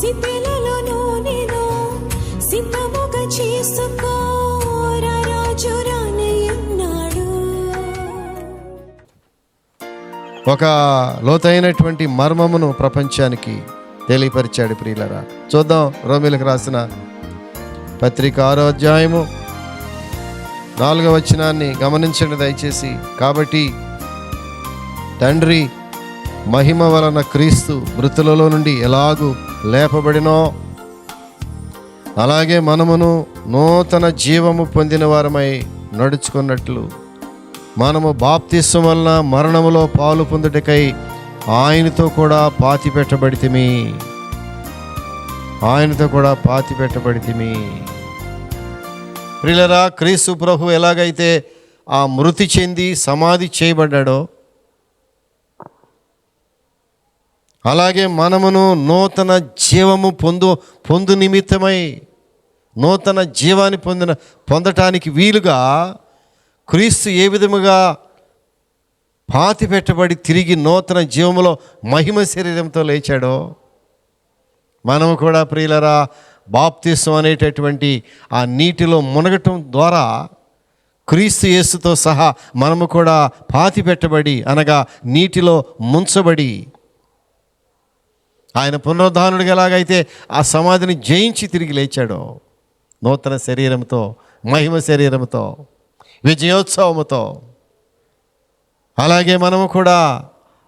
సిద్ధలలో నేను సిద్ధముగా చేసుకో రాజు రానయ్యున్నాడు. ఒక లోతైనటువంటి మర్మమును ప్రపంచానికి తెలియపరిచాడు ప్రియులరా. చూద్దాం రోమీయులకు రాసిన పత్రిక 6వ అధ్యాయము 4వ వచనాన్ని గమనించండి దయచేసి. కాబట్టి తండ్రి మహిమ వలన క్రీస్తు మృతులలో నుండి ఎలాగూ లేపబడినో అలాగే మనమును నూతన జీవము పొందిన వారమై నడుచుకున్నట్లు మనము బాప్తిస్మం వలన మరణములో పాలు పొందుటకై ఆయనతో కూడా పాతి పెట్టబడితిమి. ప్రియులరా, క్రీస్తు ప్రభు ఎలాగైతే ఆ మృతి చెంది సమాధి చేయబడ్డాడో అలాగే మనమును నూతన జీవము పొందు నిమిత్తమై నూతన జీవాన్ని పొందటానికి వీలుగా క్రీస్తు ఏ విధముగా పాతి పెట్టబడి తిరిగి నూతన జీవములో మహిమ శరీరంతో లేచాడో మనము కూడా ప్రియులరా బాప్తిస్మం అనేటటువంటి ఆ నీటిలో మునగటం ద్వారా క్రీస్తు యేసుతో సహా మనము కూడా పాతి పెట్టబడి అనగా నీటిలో ముంచబడి ఆయన పునరుద్ధానుడిగా ఎలాగైతే ఆ సమాధిని జయించి తిరిగి లేచాడో నూతన శరీరంతో మహిమ శరీరంతో విజయోత్సవముతో అలాగే మనము కూడా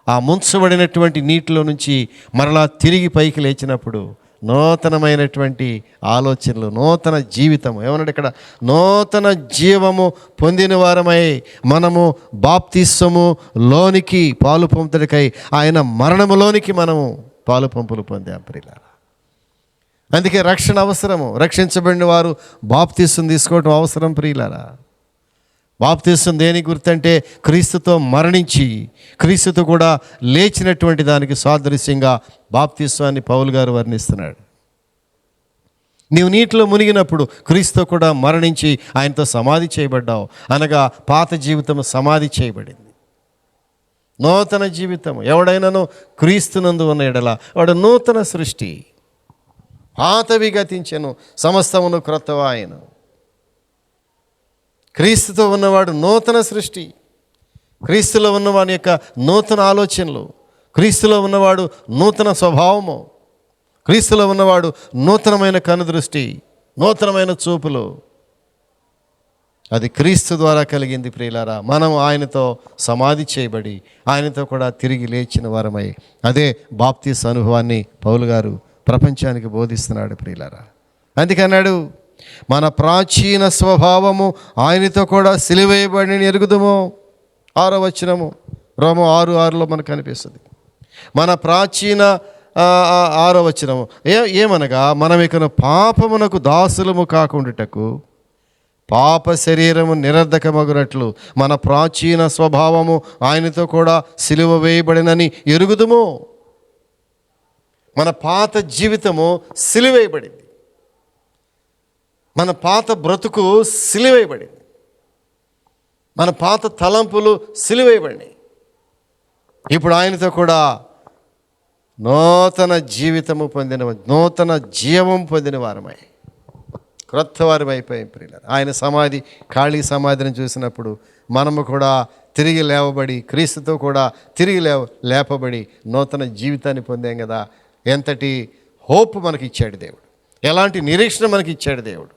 ఆ ముంచబడినటువంటి నీటిలో నుంచి మరలా తిరిగి పైకి లేచినప్పుడు నూతనమైనటువంటి ఆలోచనలు, నూతన జీవితము, ఏమన్నాడు ఇక్కడ, నూతన జీవము పొందిన వారమై మనము బాప్తిస్మము లోనికి పాలు పొందుటకై ఆయన మరణములోనికి మనము పాలు పంపులు పొందాం ప్రియులారా. అందుకే రక్షణ అవసరము. రక్షించబడిన వారు బాప్తిస్మం తీసుకోవటం అవసరం ప్రియులారా. బాప్తిస్మం దేనికి గుర్తంటే క్రీస్తుతో మరణించి క్రీస్తుతో కూడా లేచినటువంటి దానికి సాదృశ్యంగా బాప్తిస్మాన్ని పౌలు గారు వర్ణిస్తున్నాడు. నీవు నీటిలో మునిగినప్పుడు క్రీస్తుతో కూడా మరణించి ఆయనతో సమాధి చేయబడ్డావు అనగా పాత జీవితం సమాధి చేయబడింది. నూతన జీవితం. ఎవడైనాను క్రీస్తునందు ఉన్న ఎడల వాడు నూతన సృష్టి. పాతవి గతించెను, సమస్తమును క్రొత్తవా ఆయను. క్రీస్తుతో ఉన్నవాడు నూతన సృష్టి. క్రీస్తులో ఉన్నవాని యొక్క నూతన ఆలోచనలు, క్రీస్తులో ఉన్నవాడు నూతన స్వభావము, క్రీస్తులో ఉన్నవాడు నూతనమైన కనుదృష్టి, నూతనమైన చూపులు. అది క్రీస్తు ద్వారా కలిగింది ప్రియులారా. మనం ఆయనతో సమాధి చేయబడి ఆయనతో కూడా తిరిగి లేచిన వారమై అదే బాప్తిస్ అనుభవాన్ని పౌలు గారు ప్రపంచానికి బోధిస్తున్నాడు ప్రియులారా. అందుకన్నాడు, మన ప్రాచీన స్వభావము ఆయనతో కూడా సిలువేయబడి ఎరుగుదుము. 6వ వచనము రోమా 6:6 మనకు కనిపిస్తుంది. మన ప్రాచీన 6వ వచనము ఏమనగా మనం ఇకను పాపమునకు దాసులము కాకుండాటకు పాప శరీరము నిరర్ధకమగునట్లు మన ప్రాచీన స్వభావము ఆయనతో కూడా సిలువ వేయబడినని ఎరుగుదుము. మన పాత జీవితము సిలువేయబడింది. మన పాత బ్రతుకు సిలువేయబడింది. మన పాత తలంపులు సిలువేయబడినాయి. ఇప్పుడు ఆయనతో కూడా నూతన జీవితము పొందిన, నూతన జీవం పొందిన వారమై క్రొత్త వారమైపోయాం ప్రియులారా. ఆయన సమాధి, ఖాళీ సమాధిని చూసినప్పుడు మనము కూడా తిరిగి లేవబడి క్రీస్తుతో కూడా తిరిగి లేపబడి నూతన జీవితాన్ని పొందాం కదా. ఎంతటి హోప్ మనకి ఇచ్చాడు దేవుడు, ఎలాంటి నిరీక్షణ మనకి ఇచ్చాడు దేవుడు.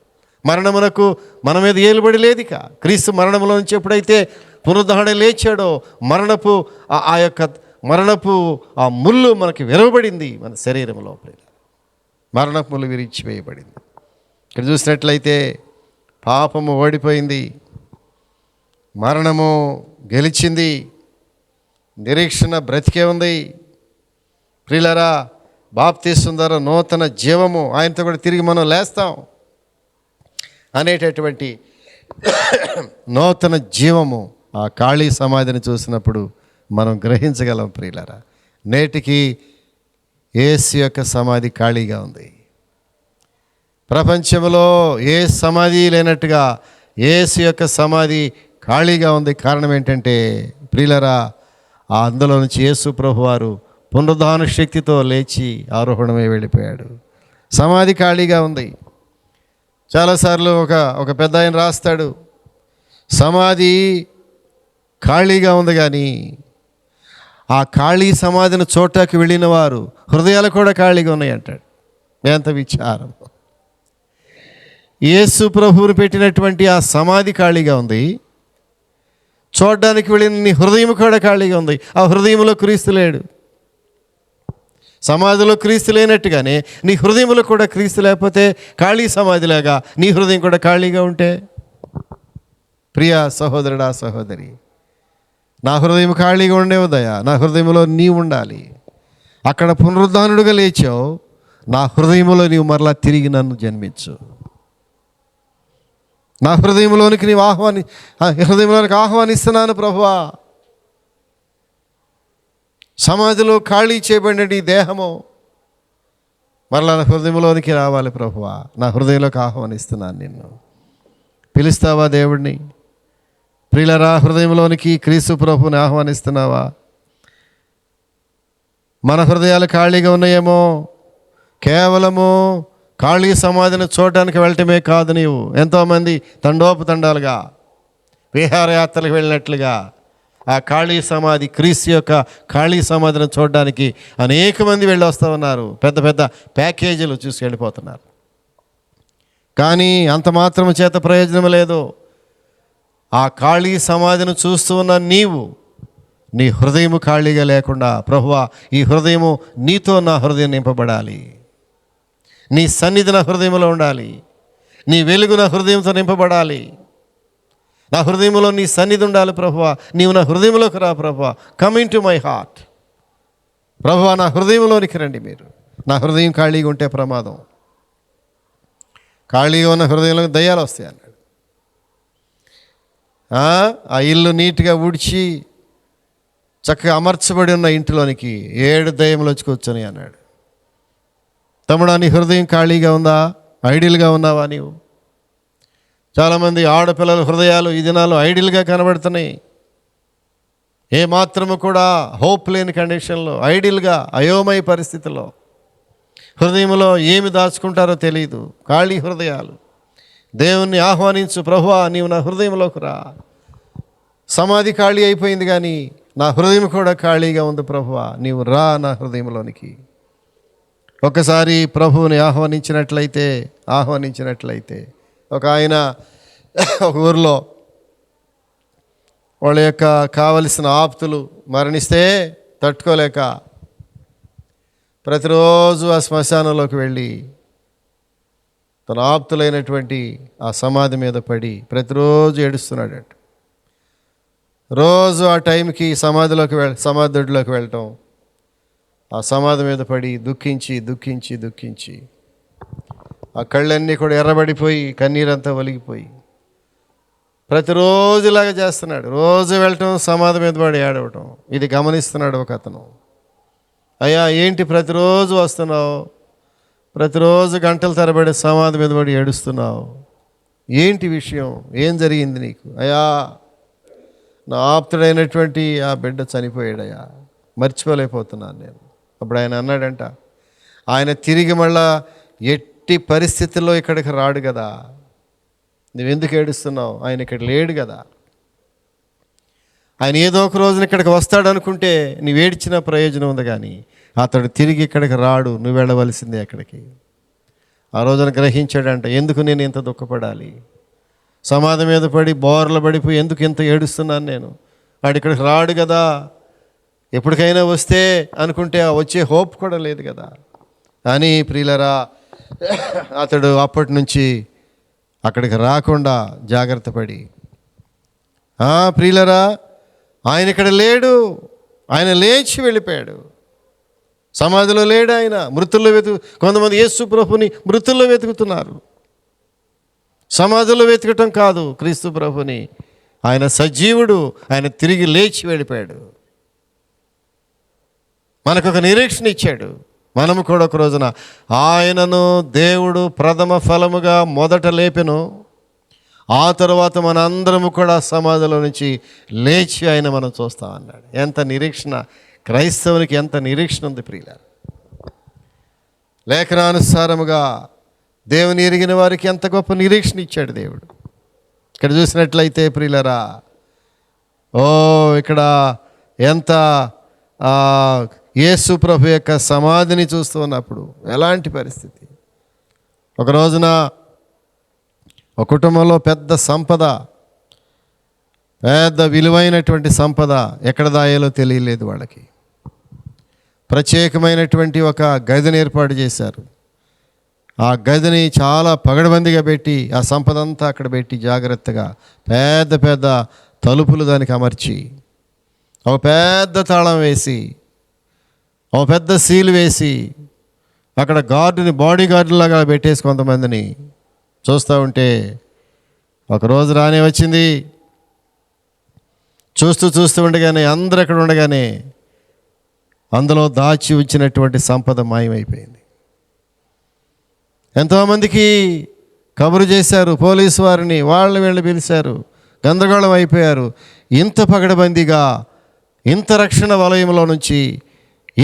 మరణమునకు మన మీద ఏలుబడి లేదిక. క్రీస్తు మరణములో నుంచి ఎప్పుడైతే పునరుద్ధరణ లేచాడో ఆ యొక్క మరణపు ఆ ముళ్ళు మనకి విరవబడింది. మన శరీరంలో మరణపు ముళ్ళు విరిచివేయబడింది. ఇక్కడ చూసినట్లయితే పాపము ఓడిపోయింది, మరణము గెలిచింది, నిరీక్షణ బ్రతికే ఉంది ప్రియులారా. బాప్తిస్మం ద్వారా నూతన జీవము, ఆయనతో కూడా తిరిగి మనం లేస్తాం అనేటటువంటి నూతన జీవము ఆ ఖాళీ సమాధిని చూసినప్పుడు మనం గ్రహించగలం ప్రియులారా. నేటికి యేసు యొక్క సమాధి ఖాళీగా ఉంది. ప్రపంచంలో ఏ సమాధి లేనట్టుగా యేసు యొక్క సమాధి ఖాళీగా ఉంది. కారణం ఏంటంటే ప్రియులారా, అందులో నుంచి యేసు ప్రభువారు పునరుద్ధాన శక్తితో లేచి ఆరోహణమై వెళ్ళిపోయాడు. సమాధి ఖాళీగా ఉంది. చాలాసార్లు ఒక పెద్ద ఆయన రాస్తాడు, సమాధి ఖాళీగా ఉంది కానీ ఆ ఖాళీ సమాధిని చోటకి వెళ్ళిన వారు హృదయాలు కూడా ఖాళీగా ఉన్నాయి అంటాడు. ఎంత విచారం! యేసు ప్రభువుని పెట్టినటువంటి ఆ సమాధి ఖాళీగా ఉంది, చూడడానికి వెళ్ళిన నీ హృదయం కూడా ఖాళీగా ఉంది. ఆ హృదయంలో క్రీస్తు లేడు. సమాధిలో క్రీస్తు లేనట్టుగానే నీ హృదయంలో కూడా క్రీస్తు లేకపోతే ఖాళీ సమాధిలాగా నీ హృదయం కూడా ఖాళీగా ఉంటే, ప్రియ సహోదరుడా సహోదరి, నా హృదయం ఖాళీగా ఉండేవదయా, నా హృదయంలో నీవు ఉండాలి. అక్కడ పునరుద్ధానుడుగా లేచావు, నా హృదయంలో నీవు మరలా తిరిగి నన్ను జన్మించు. నా హృదయంలోనికి నీవు హృదయంలోనికి ఆహ్వానిస్తున్నాను ప్రభువా. సమాధిలో ఖాళీ చేయబడిన ఈ దేహము మరలా నా హృదయంలోనికి రావాలి ప్రభువా. నా హృదయంలోకి ఆహ్వానిస్తున్నాను నిన్ను. పిలుస్తావా దేవుడిని? ప్రియులరా, హృదయంలోనికి క్రీస్తు ప్రభువుని ఆహ్వానిస్తున్నావా? మన హృదయాలు ఖాళీగా ఉన్నాయేమో. కేవలము ఖాళీ సమాధిని చూడటానికి వెళ్ళటమే కాదు, నీవు ఎంతోమంది తండోపతండాలుగా విహారయాత్రలకు వెళ్ళినట్లుగా ఆ ఖాళీ సమాధి, క్రీస్తు యొక్క ఖాళీ సమాధిని చూడడానికి అనేక మంది వెళ్ళి వస్తూ ఉన్నారు. పెద్ద పెద్ద ప్యాకేజీలు చూసి వెళ్ళిపోతున్నారు. కానీ అంత మాత్రం చేత ప్రయోజనం లేదు. ఆ ఖాళీ సమాధిని చూస్తూ ఉన్న నీవు, నీ హృదయము ఖాళీగా లేకుండా, ప్రభువా ఈ హృదయము నీతో నా హృదయం నింపబడాలి, నీ సన్నిధి నా హృదయంలో ఉండాలి, నీ వెలుగు నా హృదయంతో నింపబడాలి, నా హృదయంలో నీ సన్నిధి ఉండాలి ప్రభువా. నీవు నా హృదయంలోకి రా ప్రభువా. Come in to my heart. ప్రభువా నా హృదయంలోనికి రండి మీరు. నా హృదయం ఖాళీగా ఉంటే ప్రమాదం. ఖాళీగా ఉన్న హృదయంలోకి దయ్యాలు వస్తాయి అన్నాడు. ఆ ఇల్లు నీట్గా ఊడ్చి చక్కగా అమర్చబడి ఉన్న ఇంటిలోనికి 7 దయ్యములు వచ్చి కూర్చొని అన్నాడు. తమ్ముడా, నీ హృదయం ఖాళీగా ఉందా? ఐడియల్గా ఉన్నావా నీవు? చాలామంది ఆడపిల్లల హృదయాలు ఈ దినాలు ఐడియల్గా కనబడుతున్నాయి. ఏమాత్రము కూడా హోప్ లేని కండిషన్లో, ఐడియల్గా అయోమయ పరిస్థితిలో, హృదయంలో ఏమి దాచుకుంటారో తెలియదు. ఖాళీ హృదయాలు. దేవుణ్ణి ఆహ్వానించు, ప్రభువా నీవు నా హృదయంలోకి రా. సమాధి ఖాళీ అయిపోయింది కానీ నా హృదయం కూడా ఖాళీగా ఉంది ప్రభువా, నీవు రా నా హృదయంలోనికి. ఒకసారి ప్రభువుని ఆహ్వానించినట్లయితే ఒక ఆయన ఒక ఊరిలో వాళ్ళ యొక్క కావలసిన ఆప్తులు మరణిస్తే తట్టుకోలేక ప్రతిరోజు ఆ శ్మశానంలోకి వెళ్ళి తన ఆప్తులైనటువంటి ఆ సమాధి మీద పడి ప్రతిరోజు ఏడుస్తున్నాడట. రోజు ఆ టైంకి సమాధిలోకి వెళ్ళటం, ఆ సమాధి మీద పడి దుఃఖించి ఆ కళ్ళన్నీ కూడా ఎర్రబడిపోయి కన్నీరంతా ఒలిగిపోయి ప్రతిరోజులాగా చేస్తున్నాడు. రోజు వెళ్ళటం, సమాధి మీద పడి ఏడవటం. ఇది గమనిస్తున్నాడు ఒక అతను. అయ్యా ఏంటి ప్రతిరోజు వస్తున్నావు, ప్రతిరోజు గంటల తరబడి సమాధి మీద పడి ఏడుస్తున్నావు, ఏంటి విషయం, ఏం జరిగింది నీకు? అయ్యా నా ఆప్తుడైనటువంటి ఆ బిడ్డ చనిపోయాడయ్యా, మర్చిపోలేకపోతున్నాను నేను. అప్పుడు ఆయన అన్నాడంట, ఆయన తిరిగి మళ్ళా ఎట్టి పరిస్థితుల్లో ఇక్కడికి రాడు కదా, నువ్వెందుకు ఏడుస్తున్నావు? ఆయన ఇక్కడ లేడు కదా. ఆయన ఏదో ఒక రోజున ఇక్కడికి వస్తాడు అనుకుంటే నువ్వు ఏడ్చిన ప్రయోజనం ఉంది, కానీ అతడు తిరిగి ఇక్కడికి రాడు, నువ్వు వెళ్ళవలసిందే అక్కడికి. ఆ రోజున గ్రహించాడంట, ఎందుకు నేను ఇంత దుఃఖపడాలి, సమాధి మీద పడి బోర్లు పడిపోయి ఎందుకు ఇంత ఏడుస్తున్నాను నేను, వాడు ఇక్కడికి రాడు కదా, ఎప్పటికైనా వస్తే అనుకుంటే వచ్చే హోప్ కూడా లేదు కదా అని. ప్రియులరా, అతడు అప్పటి నుంచి అక్కడికి రాకుండా జాగ్రత్త పడి, ప్రియులరా ఆయన ఇక్కడ లేడు, ఆయన లేచి వెళ్ళిపోయాడు. సమాధిలో లేడు ఆయన, మృతుల్లో కొంతమంది యేసు ప్రభుని మృతుల్లో వెతుకుతున్నారు. సమాధిలో వెతకటం కాదు క్రీస్తు ప్రభుని, ఆయన సజీవుడు, ఆయన తిరిగి లేచి వెళ్ళిపోయాడు. మనకు ఒక నిరీక్షణ ఇచ్చాడు. మనము కూడా ఒక రోజున ఆయనను దేవుడు ప్రథమ ఫలముగా మొదట లేపెను, ఆ తర్వాత మన అందరము కూడా సమాధిలో నుంచి లేచి ఆయన మనం చూస్తామన్నాడు. ఎంత నిరీక్షణ క్రైస్తవునికి ఎంత నిరీక్షణ ఉంది ప్రియులారా. లేఖనానుసారముగా దేవుని ఎరిగిన వారికి ఎంత గొప్ప నిరీక్షణ ఇచ్చాడు దేవుడు. ఇక్కడ చూసినట్లయితే ప్రియులారా, ఇక్కడ ఎంత యేసు ప్రభు యొక్క సమాధిని చూస్తూ ఉన్నప్పుడు ఎలాంటి పరిస్థితి. ఒక రోజున ఒక కుటుంబంలో పెద్ద సంపద, పెద్ద విలువైనటువంటి సంపద ఎక్కడ దాయాలో తెలియలేదు వాళ్ళకి. ప్రత్యేకమైనటువంటి ఒక గదిని ఏర్పాటు చేశారు. ఆ గదిని చాలా పగడబందిగా పెట్టి ఆ సంపద అంతా అక్కడ పెట్టి జాగ్రత్తగా పెద్ద పెద్ద తలుపులు దానికి అమర్చి, ఒక పెద్ద తాళం వేసి, ఒక పెద్ద సీల్ వేసి, అక్కడ బాడీ గార్డులాగా పెట్టేసి కొంతమందిని చూస్తూ ఉంటే ఒకరోజు రానే వచ్చింది. చూస్తూ ఉండగానే అందరు అక్కడ ఉండగానే అందులో దాచి ఉంచినటువంటి సంపద మాయమైపోయింది. ఎంతోమందికి కబురు చేశారు, పోలీసు వారిని, వీళ్ళు పిలిచారు, గందరగోళం అయిపోయారు. ఇంత పగడబందీగా, ఇంత రక్షణ వలయంలో నుంచి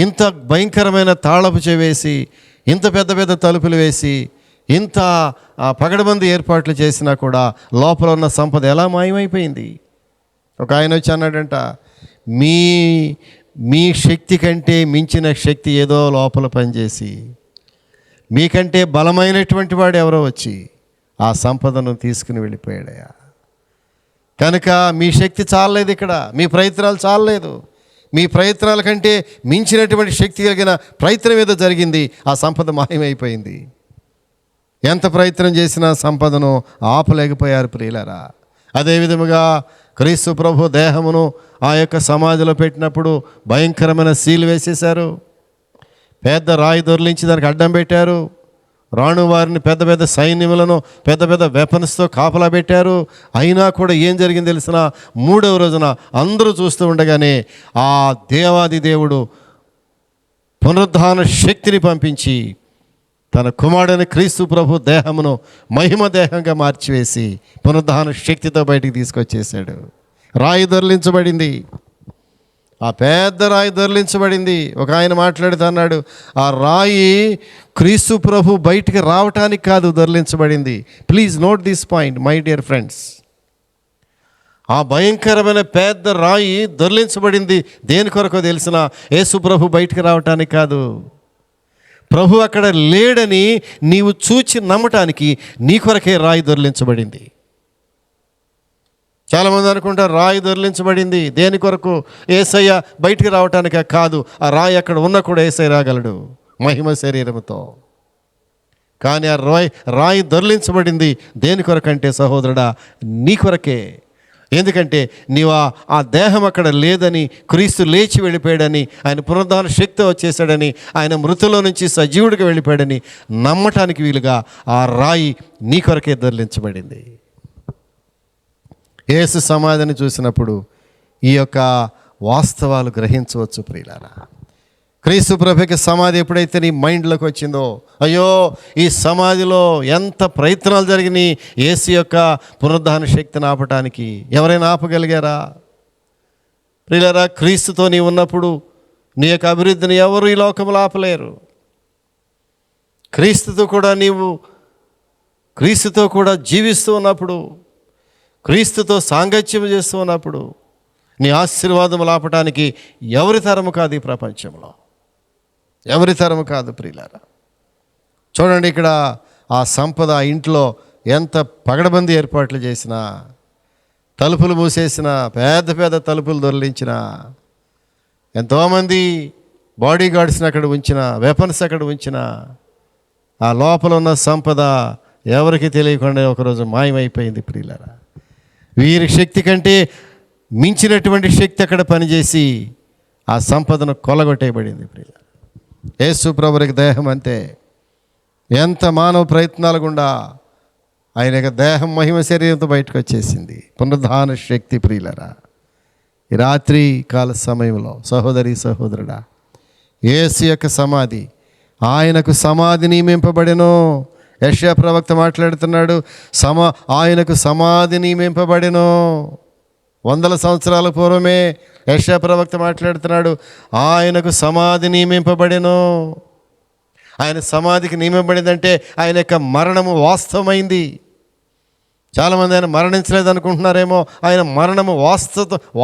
ఇంత భయంకరమైన తాళపు చెవేసి, ఇంత పెద్ద పెద్ద తలుపులు వేసి, ఇంత పగడబంది ఏర్పాట్లు చేసినా కూడా లోపల ఉన్న సంపద ఎలా మాయమైపోయింది. ఒక ఆయన వచ్చి అన్నాడంట, మీ శక్తి కంటే మించిన శక్తి ఏదో లోపల పనిచేసి, మీకంటే బలమైనటువంటి వాడు ఎవరో వచ్చి ఆ సంపదను తీసుకుని వెళ్ళిపోయాడయా. కనుక మీ శక్తి చాలలేదు, ఇక్కడ మీ ప్రయత్నాలు చాలలేదు. మీ ప్రయత్నాల కంటే మించినటువంటి శక్తి కలిగిన ప్రయత్నం ఏదో జరిగింది, ఆ సంపద మాయమైపోయింది. ఎంత ప్రయత్నం చేసినా సంపదను ఆపలేకపోయారు ప్రియులారా. అదేవిధముగా క్రీస్తు ప్రభు దేహమును ఆ యొక్క సమాధిలో పెట్టినప్పుడు భయంకరమైన సీలు వేసేశారు. పెద్ద రాయి దొర్లించి దానికి అడ్డం పెట్టారు. రాణు వారిని పెద్ద పెద్ద సైన్యములను పెద్ద పెద్ద వెపన్స్తో కాపలా పెట్టారు. అయినా కూడా ఏం జరిగింది తెలిసిన, 3వ రోజున అందరూ చూస్తూ ఉండగానే ఆ దేవాది దేవుడు పునరుద్ధాన శక్తిని పంపించి తన కుమారుడైన క్రీస్తు ప్రభు దేహమును మహిమ దేహంగా మార్చివేసి పునరుద్ధాన శక్తితో బయటికి తీసుకొచ్చేసాడు. రాయి దొర్లించబడింది, ఆ పెద్ద రాయి దొర్లించబడింది. ఒక ఆయన మాట్లాడుతూ అన్నాడు, ఆ రాయి క్రీస్తు ప్రభు బయటికి రావటానికి కాదు దొర్లించబడింది. Please note this point my dear friends. ఆ భయంకరమైన పెద్ద రాయి దొర్లించబడింది దేని కొరకో తెలిసిన, యేసు ప్రభు బయటికి రావటానికి కాదు. ప్రభు అక్కడ లేడని నీవు చూచి నమ్మటానికి నీ కొరకే రాయి దొర్లించబడింది. చాలామంది అనుకుంటారు రాయి దొర్లించబడింది దేని కొరకు, యేసయ్య బయటికి రావటానికే. కాదు, ఆ రాయి అక్కడ ఉన్న కూడా యేసయ్య రాగలడు మహిమ శరీరంతో. కానీ ఆ రాయి దొర్లించబడింది దేని కొరకంటే సహోదరుడా, నీ కొరకే. ఎందుకంటే నీవు ఆ దేహం అక్కడ లేదని, క్రీస్తు లేచి వెళ్ళిపోయాడని, ఆయన పునరుద్ధాన శక్తి వచ్చేసాడని, ఆయన మృతులో నుంచి సజీవుడిగా వెళ్ళిపోయాడని నమ్మటానికి వీలుగా ఆ రాయి నీ కొరకే దొర్లించబడింది. యేసు సమాధిని చూసినప్పుడు ఈ యొక్క వాస్తవాలు గ్రహించవచ్చు ప్రియులారా. క్రీస్తు ప్రభుకి సమాధి ఎప్పుడైతే నీ మైండ్లోకి వచ్చిందో, అయ్యో ఈ సమాధిలో ఎంత ప్రయత్నాలు జరిగినాయి యేసు యొక్క పునరుద్ధాన శక్తిని ఆపటానికి. ఎవరైనా ఆపగలిగారా ప్రియులారా? క్రీస్తుతో నీవు ఉన్నప్పుడు నీ యొక్క అభివృద్ధిని ఎవరు ఈ లోకంలో ఆపలేరు. క్రీస్తుతో కూడా జీవిస్తూ ఉన్నప్పుడు, క్రీస్తుతో సాంగత్యం చేస్తూ ఉన్నప్పుడు నీ ఆశీర్వాదములు ఆపటానికి ఎవరి తరము కాదు, ఈ ప్రపంచంలో ఎవరి తరము కాదు ప్రియులారా. చూడండి, ఇక్కడ ఆ సంపద ఆ ఇంట్లో ఎంత పగడబంది ఏర్పాట్లు చేసినా, తలుపులు మూసేసిన, పెద్ద పెద్ద తలుపులు దొర్లించిన, ఎంతోమంది బాడీ గార్డ్స్ని అక్కడ ఉంచిన, వెపన్స్ అక్కడ ఉంచిన, ఆ లోపల ఉన్న సంపద ఎవరికి తెలియకుండా ఒకరోజు మాయమైపోయింది ప్రియులారా. వీరి శక్తి కంటే మించినటువంటి శక్తి అక్కడ పనిచేసి ఆ సంపదను కొలగొట్టేయబడింది ప్రియులారా. యేసు ప్రభువుకి దేహం అంతే. ఎంత మానవ ప్రయత్నాలు గుండా ఆయన యొక్క దేహం మహిమ శరీరంతో బయటకు వచ్చేసింది. పునరుద్ధాన శక్తి ప్రియులారా. ఈ రాత్రి కాల సమయంలో సహోదరి సహోదరుడా, యేసు యొక్క సమాధి, ఆయనకు సమాధి నియమింపబడెను. యెషయా ప్రవక్త మాట్లాడుతున్నాడు, ఆయనకు సమాధి నియమింపబడెను. వందల సంవత్సరాల పూర్వమే యెషయా ప్రవక్త మాట్లాడుతున్నాడు, ఆయనకు సమాధి నియమింపబడెను. ఆయన సమాధికి నియమింపబడిందంటే ఆయన యొక్క మరణము వాస్తవమైంది. చాలామంది ఆయన మరణించలేదు అనుకుంటున్నారేమో. ఆయన మరణము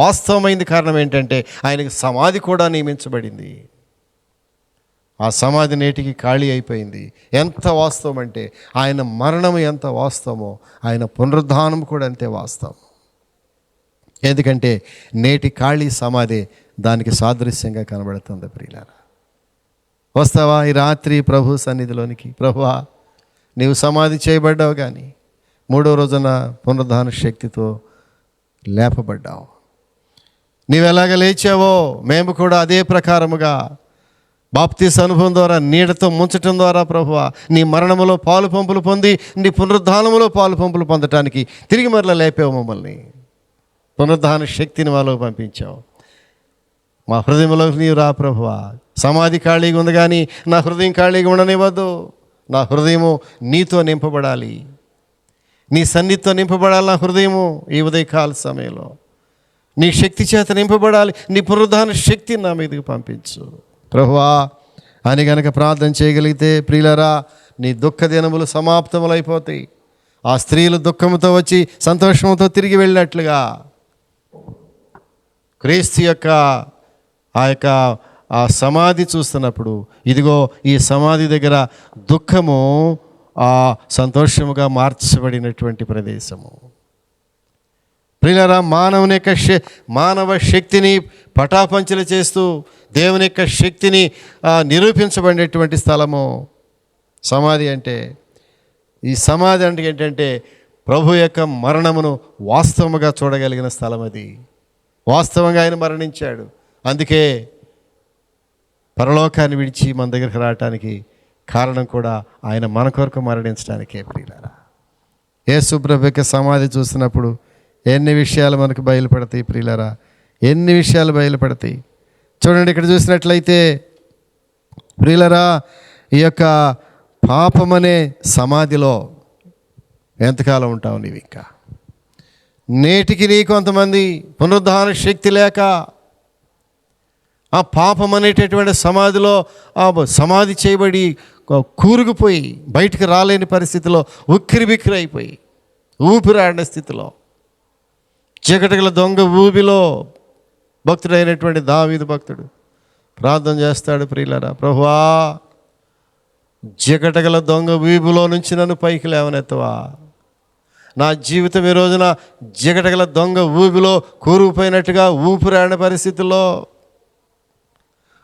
వాస్తవమైంది. కారణం ఏంటంటే ఆయనకి సమాధి కూడా నియమించబడింది. ఆ సమాధి నేటికి ఖాళీ అయిపోయింది. ఎంత వాస్తవం అంటే ఆయన మరణము ఎంత వాస్తవమో ఆయన పునరుద్ధానం కూడా అంతే వాస్తవం. ఎందుకంటే నేటి ఖాళీ సమాధి దానికి సాదృశ్యంగా కనబడుతుంది. ప్రియులారా, వస్తావా ఈ రాత్రి ప్రభు సన్నిధిలోనికి? ప్రభువా, నీవు సమాధి చేయబడ్డావు, కానీ మూడో రోజున పునరుద్ధాన శక్తితో లేపబడ్డావు. నీవెలాగ లేచావో మేము కూడా అదే ప్రకారముగా బాప్తీసు అనుభవం ద్వారా, నీడతో ముంచటం ద్వారా ప్రభువా, నీ మరణములో పాలు పంపులు పొంది నీ పునరుద్ధానములో పాలు పంపులు పొందటానికి తిరిగి మరలా లేపావు మమ్మల్ని. పునరుద్ధాన శక్తిని మాలో పంపించావు. మా హృదయంలోకి నీవు రా ప్రభువా. సమాధి ఖాళీగా ఉంది, కానీ నా హృదయం ఖాళీగా ఉండనివ్వద్దు. నా హృదయము నీతో నింపబడాలి, నీ సన్నిధితో నింపబడాలి. నా హృదయము ఈ ఉదయకాల సమయంలో నీ శక్తి చేత నింపబడాలి. నీ పునరుద్ధాన శక్తిని నా మీదకి పంపించు ప్రభువా అని గనక ప్రార్థన చేయగలిగితే ప్రియులారా, నీ దుఃఖ దినములు సమాప్తములైపోతాయి. ఆ స్త్రీలు దుఃఖంతో వచ్చి సంతోషంతో తిరిగి వెళ్ళినట్లుగా క్రీస్తు యొక్క ఆ సమాధి చూస్తున్నప్పుడు, ఇదిగో ఈ సమాధి దగ్గర దుఃఖము సంతోషముగా మార్చబడినటువంటి ప్రదేశము. ప్రియులారా, మానవ శక్తిని పటాపంచలు చేస్తూ దేవుని యొక్క శక్తిని నిరూపించబడినటువంటి స్థలము సమాధి అంటే. ఈ సమాధి అంటే ఏంటంటే ప్రభు యొక్క మరణమును వాస్తవముగా చూడగలిగిన స్థలం అది. వాస్తవంగా ఆయన మరణించాడు. అందుకే పరలోకాన్ని విడిచి మన దగ్గరికి రావటానికి కారణం కూడా ఆయన మన కొరకు మరణించడానికే. ప్రియులారా, యేసు ప్రభు యొక్క సమాధి చూసినప్పుడు ఎన్ని విషయాలు మనకు బయలుపడతాయి ప్రియులారా, ఎన్ని విషయాలు బయలుపడతాయి. చూడండి, ఇక్కడ చూసినట్లయితే ప్రియులారా, ఈ యొక్క పాపమనే సమాధిలో ఎంతకాలం ఉంటావు నీవు? ఇంకా నేటికి నీ కొంతమంది పునరుద్ధాన శక్తి లేక ఆ పాపం అనేటటువంటి సమాధిలో సమాధి చేయబడి కూరుకుపోయి బయటికి రాలేని పరిస్థితిలో ఉక్కిరిబిక్కిరి అయిపోయి ఊపిరాడిన స్థితిలో చీకటిగల దొంగ ఊబిలో భక్తుడైనటువంటి దావీదు భక్తుడు ప్రార్థన చేస్తాడు. ప్రియులారా, ప్రభువా, చీకటిగల దొంగ ఊబిలో నుంచి నన్ను పైకి లేవనెత్తవా. నా జీవితం ఈ రోజున చీకటిగల దొంగ ఊబిలో కూరుకుపోయినట్టుగా ఊపిరాడిన పరిస్థితుల్లో,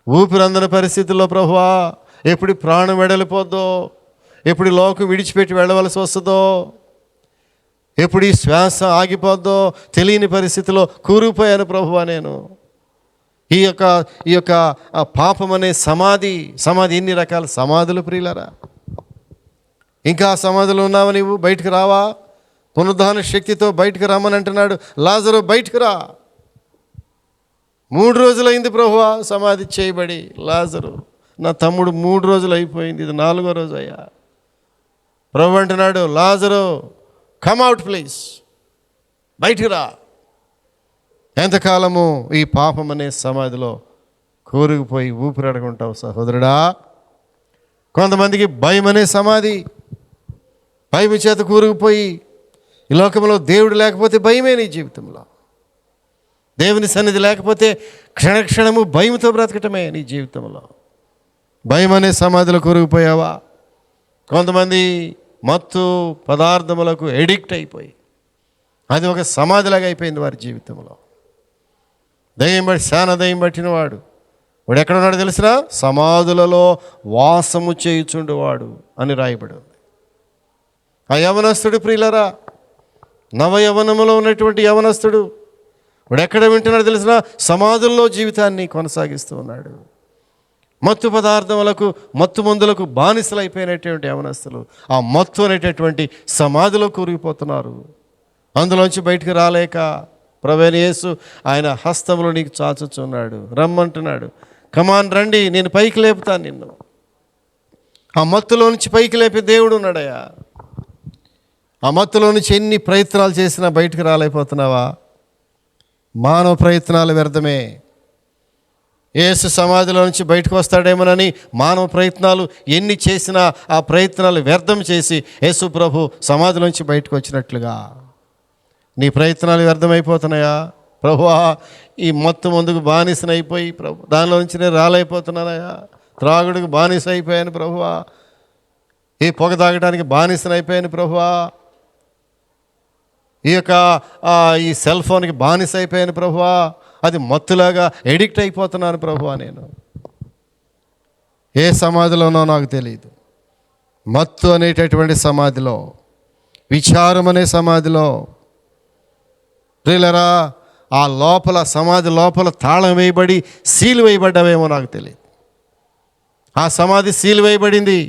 ఊపిరందని పరిస్థితుల్లో ప్రభువా, ఎప్పుడు ప్రాణం వెడలిపోద్దో, ఎప్పుడు లోకం విడిచిపెట్టి వెళ్ళవలసి వస్తుందో, ఎప్పుడు ఈ శ్వాస ఆగిపోద్దో తెలియని పరిస్థితిలో కూరుకుపోయాను ప్రభువా నేను. ఈ యొక్క పాపం అనే సమాధి ఎన్ని రకాల సమాధులు ప్రియులారా. ఇంకా సమాధులు ఉన్నావా నీవు? బయటకు రావా? పునరుద్ధాన శక్తితో బయటకు రమ్మని అంటున్నాడు. లాజరు బయటకు రా. 3 రోజులైంది ప్రభువా సమాధి చేయబడి. లాజరు, నా తమ్ముడు 3 రోజులు అయిపోయింది, ఇది 4వ రోజు అయ్యా. ప్రభు అంటున్నాడు, లాజరు కమ్ అవుట్ ప్లీజ్, బయటికి రా. ఎంతకాలము ఈ పాపం అనే సమాధిలో కూరుకుపోయి ఊపిరాడుకుంటావు సహోదరుడా? కొంతమందికి భయం అనే సమాధి, భయం చేత కూరుకుపోయి ఈ లోకంలో దేవుడు లేకపోతే భయమే నీ జీవితంలో. దేవుని సన్నిధి లేకపోతే క్షణక్షణము భయంతో బ్రతకటమే నీ జీవితంలో. భయం అనే సమాధిలో కూరుకుపోయావా? కొంతమంది మత్తు పదార్థములకు ఎడిక్ట్ అయిపోయి అది ఒక సమాధిలాగా అయిపోయింది వారి జీవితంలో. దయ్యం పట్టిన వాడు ఎక్కడ ఉన్నాడో తెలిసినా? సమాధులలో వాసము చేయుచుండువాడు అని రాయబడి ఉంది. ఆ యవనస్తుడు ప్రియులరా, నవ యవనములో ఉన్నటువంటి యవనస్తుడు ఎక్కడ వింటున్నాడో తెలిసిన? సమాధుల్లో జీవితాన్ని కొనసాగిస్తూ ఉన్నాడు. మత్తు పదార్థములకు, మత్తు మందులకు బానిసలు అయిపోయినటువంటి యవనస్తులు ఆ మత్తు అనేటటువంటి సమాధిలో కూరుకుపోతున్నారు. అందులోంచి బయటికి రాలేక ప్రభువైన యేసు ఆయన హస్తములో నీకు చాచుచున్నాడు, రమ్మంటున్నాడు. కమాన్ రండి, నేను పైకి లేపుతాను నిన్ను. ఆ మత్తులో నుంచి పైకి లేపే దేవుడు ఉన్నాడయ్యా. ఆ మత్తులో నుంచి ఎన్ని ప్రయత్నాలు చేసినా బయటికి రాలేకపోతున్నావా? మానవ ప్రయత్నాలు వ్యర్థమే. యేసు సమాధిలో నుంచి బయటకు వస్తాడేమోనని మానవ ప్రయత్నాలు ఎన్ని చేసినా ఆ ప్రయత్నాలు వ్యర్థం చేసి యేసు ప్రభు సమాధిలో నుంచి బయటకు వచ్చినట్లుగా నీ ప్రయత్నాలు వ్యర్థమైపోతున్నాయా? ప్రభువా, ఈ మొత్తం ముందుకు బానిసనైపోయి ప్రభు దానిలో నుంచి నేను రాలైపోతున్నానయా, త్రాగుడికి బానిస అయిపోయాను ప్రభువా, ఈ పొగ తాగడానికి బానిసనైపోయాను ప్రభువా, ఈ సెల్ ఫోన్కి బానిస అయిపోయాను ప్రభువా, అది మత్తులాగా ఎడిక్ట్ అయిపోతున్నాను ప్రభువా. నేను ఏ సమాధిలోనో నాకు తెలియదు. మత్తు అనేటటువంటి సమాధిలో, విచారం అనే సమాధిలో ప్రియులరా, ఆ లోపల సమాధి లోపల తాళం వేయబడి సీలు వేయబడ్డావేమో నాకు తెలియదు. ఆ సమాధి సీలు వేయబడింది,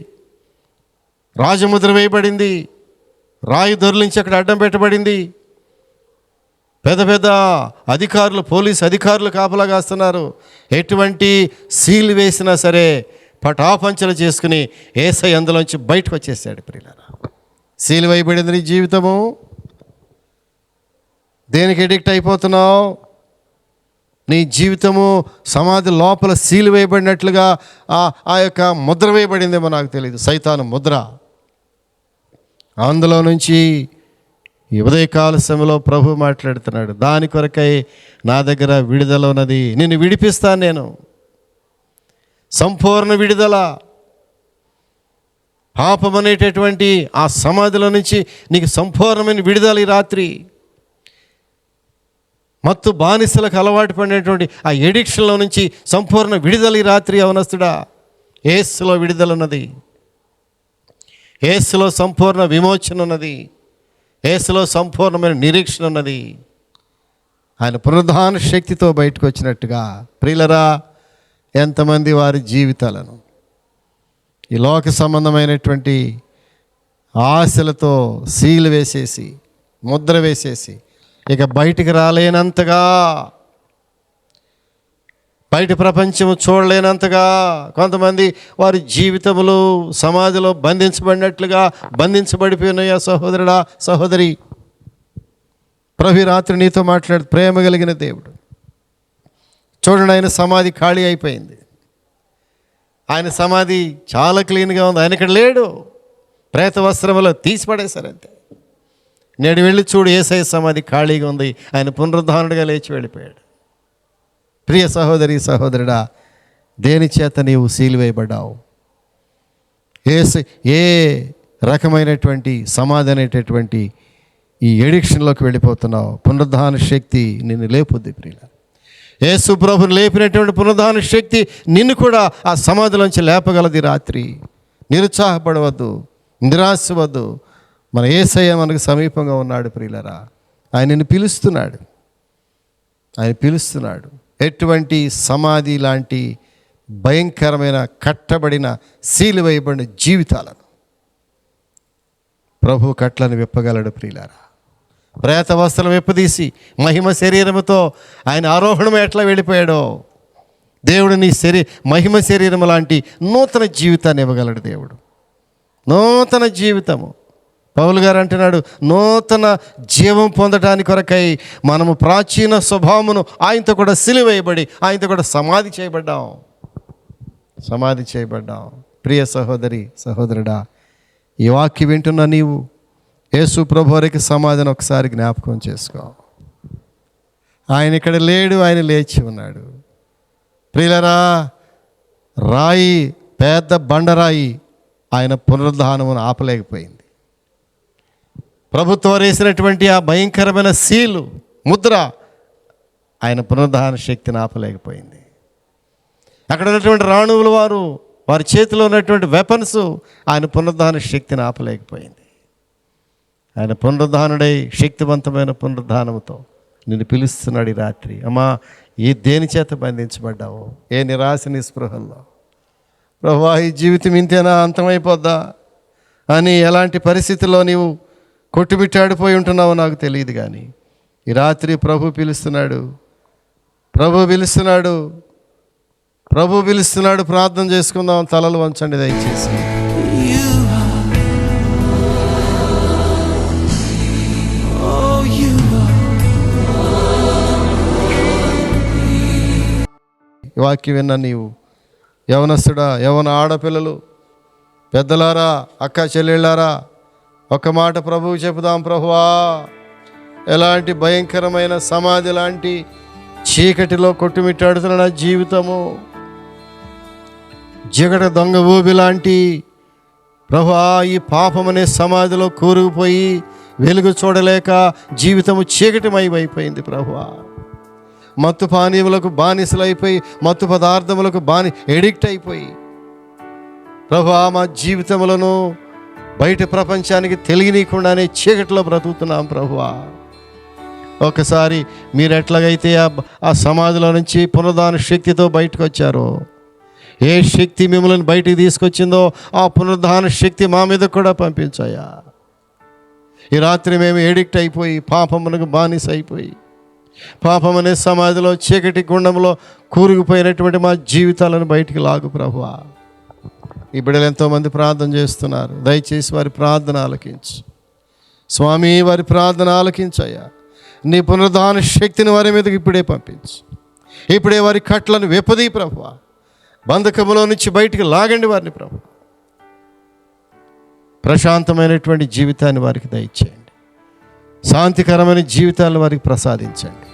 రాజముద్ర వేయబడింది, రాయి దొర్లించి అక్కడ అడ్డం పెట్టబడింది. పెద్ద పెద్ద అధికారులు, పోలీసు అధికారులు కాపలా కాస్తున్నారు. ఎటువంటి సీల్ వేసినా సరే పటాపంచలు చేసుకుని యేసయ్య అందులోంచి బయటకు వచ్చేసాడు. ప్రియులారా, సీల్ వేయబడింది నీ జీవితము. దేనికి ఎడిక్ట్ అయిపోతున్నావు? నీ జీవితము సమాధి లోపల సీలు వేయబడినట్లుగా ఆ యొక్క ముద్ర వేయబడిందేమో నాకు తెలియదు, సైతాను ముద్ర. అందులో నుంచి ఈ ఉదయకాల సమయంలో ప్రభు మాట్లాడుతున్నాడు, దాని కొరకై నా దగ్గర విడుదల ఉన్నది, నిన్ను విడిపిస్తాను నేను, సంపూర్ణ విడుదల. పాపం అనేటటువంటి ఆ సమాధిలో నుంచి నీకు సంపూర్ణమైన విడుదల ఈ రాత్రి. మత్తు బానిసలకు అలవాటు పడినటువంటి ఆ ఎడిక్షన్లో నుంచి సంపూర్ణ విడుదల ఈ రాత్రి. అవనస్తుడా, యేసులో విడుదల ఉన్నది, యేసులో సంపూర్ణ విమోచన ఉన్నది, యేసులో సంపూర్ణమైన నిరీక్షణ ఉన్నది. ఆయన పునరుద్ధాన శక్తితో బయటకు వచ్చినట్టుగా ప్రియులరా, ఎంతమంది వారి జీవితాలను ఈ లోక సంబంధమైనటువంటి ఆశలతో సీలు వేసేసి, ముద్ర వేసేసి, ఇక బయటికి రాలేనంతగా, బయట ప్రపంచము చూడలేనంతగా కొంతమంది వారి జీవితములు సమాధిలో బంధించబడినట్లుగా బంధించబడిపోయినాయా సహోదరుడా, సహోదరి. ప్రభు రాత్రి నీతో మాట్లాడు, ప్రేమ కలిగిన దేవుడు. చూడండి, ఆయన సమాధి ఖాళీ అయిపోయింది. ఆయన సమాధి చాలా క్లీన్గా ఉంది. ఆయన ఇక్కడ లేడు, ప్రేత వస్త్రములో తీసి పడేశారంతే. నేడు వెళ్ళి చూడు, యేసయ్య సమాధి ఖాళీగా ఉంది, ఆయన పునరుద్ధానుడిగా లేచి వెళ్ళిపోయాడు. ప్రియ సహోదరి, సహోదరుడా, దేని చేత నీవు సీలివేయబడ్డావు? ఏ రకమైనటువంటి సమాధి అనేటటువంటి ఈ ఎడిక్షన్లోకి వెళ్ళిపోతున్నావు? పునరుద్ధాన శక్తి నిన్ను లేపుద్ది. ప్రియుల, యేసు ప్రభుని లేపినటువంటి పునరుద్ధాన శక్తి నిన్ను కూడా ఆ సమాధిలోంచి లేపగలది. రాత్రి నిరుత్సాహపడవద్దు, నిరాశవద్దు. మన యేసయ్య మనకు సమీపంగా ఉన్నాడు. ప్రియులరా, ఆయన నిన్ను పిలుస్తున్నాడు, ఆయన పిలుస్తున్నాడు. ఎటువంటి సమాధి లాంటి భయంకరమైన కట్టబడిన సీలు వేయబడిన జీవితాలను ప్రభు కట్లను విప్పగలడు. ప్రియులారా, ప్రేత వస్త్రం విప్పదీసి మహిమ శరీరముతో ఆయన ఆరోహణం ఎట్లా వెళ్ళిపోయాడో, దేవుడు నీ మహిమ శరీరం లాంటి నూతన జీవితాన్ని ఇవ్వగలడు. దేవుడు నూతన జీవితము. పౌలు గారు అంటున్నాడు, నూతన జీవం పొందడానికి కొరకై మనము ప్రాచీన స్వభావమును ఆయనతో కూడా సిలువేయబడి ఆయనతో కూడా సమాధి చేయబడ్డాం. ప్రియ సహోదరి, సహోదరుడా, ఈ వాక్యం వింటున్న నీవు యేసు ప్రభు వారికి సమాధిని ఒకసారి జ్ఞాపకం చేసుకో. ఆయన ఇక్కడ లేడు, ఆయన లేచి ఉన్నాడు. ప్రియులరా, రాయి, పెద్ద బండరాయి ఆయన పునరుద్ధానమును ఆపలేకపోయింది. ప్రభుత్వం వేసినటువంటి ఆ భయంకరమైన సీలు, ముద్ర ఆయన పునరుద్ధాన శక్తిని ఆపలేకపోయింది. అక్కడ ఉన్నటువంటి రాణువుల వారి చేతిలో ఉన్నటువంటి వెపన్స్ ఆయన పునరుద్ధాన శక్తిని ఆపలేకపోయింది. ఆయన పునరుద్ధానుడై శక్తివంతమైన పునరుద్ధానముతో నిన్ను పిలుస్తున్నాడు ఈ రాత్రి. అమ్మా, దేని చేత బంధించబడ్డావో, ఏ నిరాశ నిస్పృహల్లో, ప్రభువా ఈ జీవితం ఇంతేనా, అంతమైపోద్దా అని ఎలాంటి పరిస్థితుల్లో నీవు కొట్టుమిట్టాడిపోయి ఉంటున్నావో నాకు తెలియదు. కానీ ఈ రాత్రి ప్రభు పిలుస్తున్నాడు. ప్రార్థన చేసుకుందాం. తలలు వంచండి దయచేసి. వాక్యం విన్నా నీవు యవనస్తుడా, యవన ఆడపిల్లలు, పెద్దలారా, అక్క చెల్లెళ్ళారా, ఒక మాట ప్రభువు చెబుదాం. ప్రభువా, ఎలాంటి భయంకరమైన సమాధి లాంటి చీకటిలో కొట్టుమిట్టాడుతున్న నా జీవితము, జిగట దొంగ ఊబి లాంటి ప్రభువా ఈ పాపం అనే సమాధిలో కూరుకుపోయి వెలుగు చూడలేక జీవితము చీకటిమయమైపోయింది. ప్రభువా, మత్తు పానీయములకు బానిసలైపోయి, మత్తు పదార్థములకు ఎడిక్ట్ అయిపోయి ప్రభువా మా జీవితములను బయట ప్రపంచానికి తెలియనీయకుండానే చీకటిలో బ్రతుకుతున్నాం. ప్రభువా, ఒకసారి మీరు ఎట్లాగైతే ఆ సమాధిలో నుంచి పునరుద్ధాన శక్తితో బయటకు వచ్చారో, ఏ శక్తి మిమ్మల్ని బయటికి తీసుకొచ్చిందో ఆ పునరుద్ధాన శక్తి మా మీద కూడా పంపించాయా. ఈ రాత్రి మేము ఎడిక్ట్ అయిపోయి, పాపమునకు బానిస అయిపోయి, పాపం అనే సమాధిలో చీకటి గుండంలో కూరుకుపోయినటువంటి మా జీవితాలను బయటికి లాగు. ప్రభువా, ఈ బిడ్డలు ఎంతోమంది ప్రార్థన చేస్తున్నారు. దయచేసి వారి ప్రార్థన ఆలకించు స్వామి, వారి ప్రార్థన ఆలకించయ్యా. నీ పునరుద్ధాన శక్తిని వారి మీదకి ఇప్పుడే పంపించు. ఇప్పుడే వారి కట్లను విప్పదీ ప్రభువా. బంధకములో నుంచి బయటికి లాగండి వారిని ప్రభు. ప్రశాంతమైనటువంటి జీవితాన్ని వారికి దయచేయండి. శాంతికరమైన జీవితాలను వారికి ప్రసాదించండి.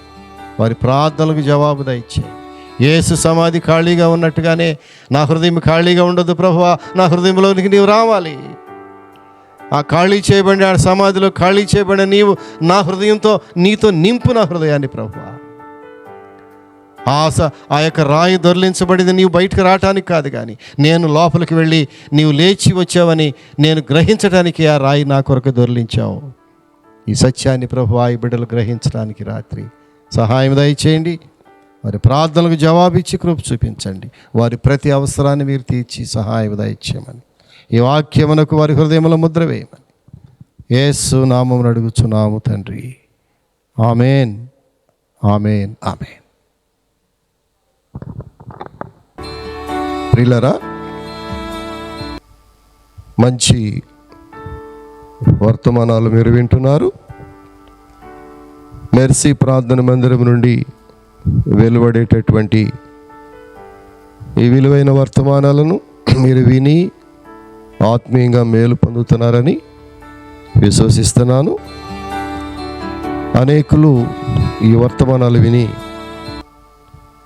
వారి ప్రార్థనలకు జవాబు దయచేయండి. యేసు సమాధి ఖాళీగా ఉన్నట్టుగానే నా హృదయం ఖాళీగా ఉండదు ప్రభువా. నా హృదయంలోనికి నీవు రావాలి. ఆ ఖాళీ చేయబడిన ఆ సమాధిలో ఖాళీ చేయబడిన నీవు నా హృదయంతో నీతో నింపు నా హృదయాన్ని ప్రభువా. ఆ యొక్క రాయి దొర్లించబడింది నీవు బయటకు రావటానికి కాదు, కానీ నేను లోపలికి వెళ్ళి నీవు లేచి వచ్చావని నేను గ్రహించడానికి ఆ రాయి నా కొరకు దొర్లించావు. ఈ సత్యాన్ని ప్రభువా ఈ బిడ్డలు గ్రహించడానికి రాత్రి సహాయం దయచేయండి. వారి ప్రార్థనలకు జవాబిచ్చి కృప చూపించండి. వారి ప్రతి అవసరాన్ని మీరు తీర్చి సహాయం దయచేయమని, ఈ వాక్యమునకు వారి హృదయముల ముద్ర వేయమని యేసు నామమున అడుగుచున్నాము తండ్రి. ఆమేన్, ఆమేన్, ఆమేన్. ప్రియులారా, మంచి వర్తమానాలు మీరు వింటున్నారు. మెర్సీ ప్రార్థన మందిరం నుండి వెలువడేటటువంటి ఈ విలువైన వర్తమానాలను మీరు విని ఆత్మీయంగా మేలు పొందుతున్నారని విశ్వసిస్తున్నాను. అనేకులు ఈ వర్తమానాలు విని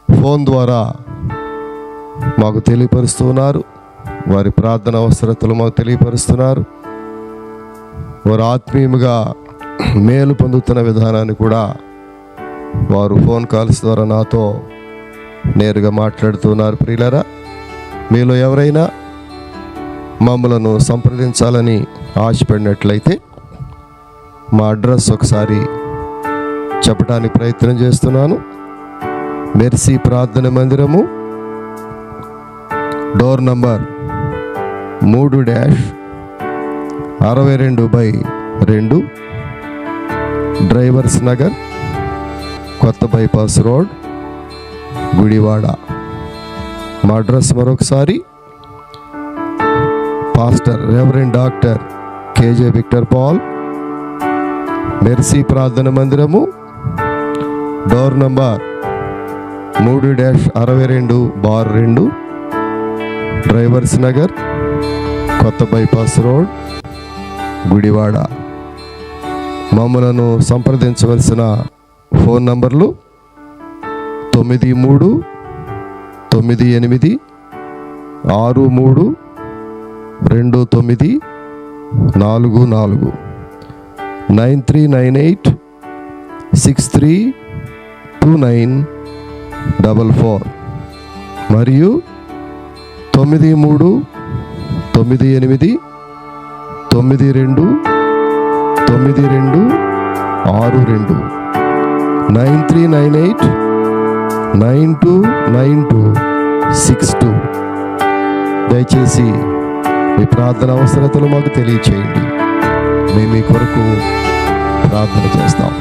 ఫోన్ ద్వారా మాకు తెలియపరుస్తున్నారు. వారి ప్రార్థన అవసరతలు మాకు తెలియపరుస్తున్నారు. వారు ఆత్మీయముగా మేలు పొందుతున్న విధానాన్ని కూడా వారు ఫోన్ కాల్స్ ద్వారా నాతో నేరుగా మాట్లాడుతున్నారు. ప్రియులారా, మీలో ఎవరైనా మమ్మలను సంప్రదించాలని ఆశపడినట్లయితే మా అడ్రస్ ఒకసారి చెప్పడానికి ప్రయత్నం చేస్తున్నాను. మెర్సీ ప్రార్థన మందిరము, డోర్ నంబర్ 3-62/2, డ్రైవర్స్ నగర్, కొత్త బైపాస్ రోడ్, గుడివాడ. మా అడ్రస్ మరొకసారి, pastor reverend doctor KJ Victor Paul, mercy ప్రార్థన మందిరము, డోర్ నంబర్ 3-62/2, డ్రైవర్స్ నగర్, కొత్త బైపాస్ రోడ్, గుడివాడ. మమ్మలను సంప్రదించవలసిన ఫోన్ నంబర్లు 9398632944, 9398632944 మరియు 9398929262. దయచేసి మీ ప్రార్థన అవసరతలు మాకు తెలియచేయండి. మేము మీ కొరకు ప్రార్థన చేస్తాం.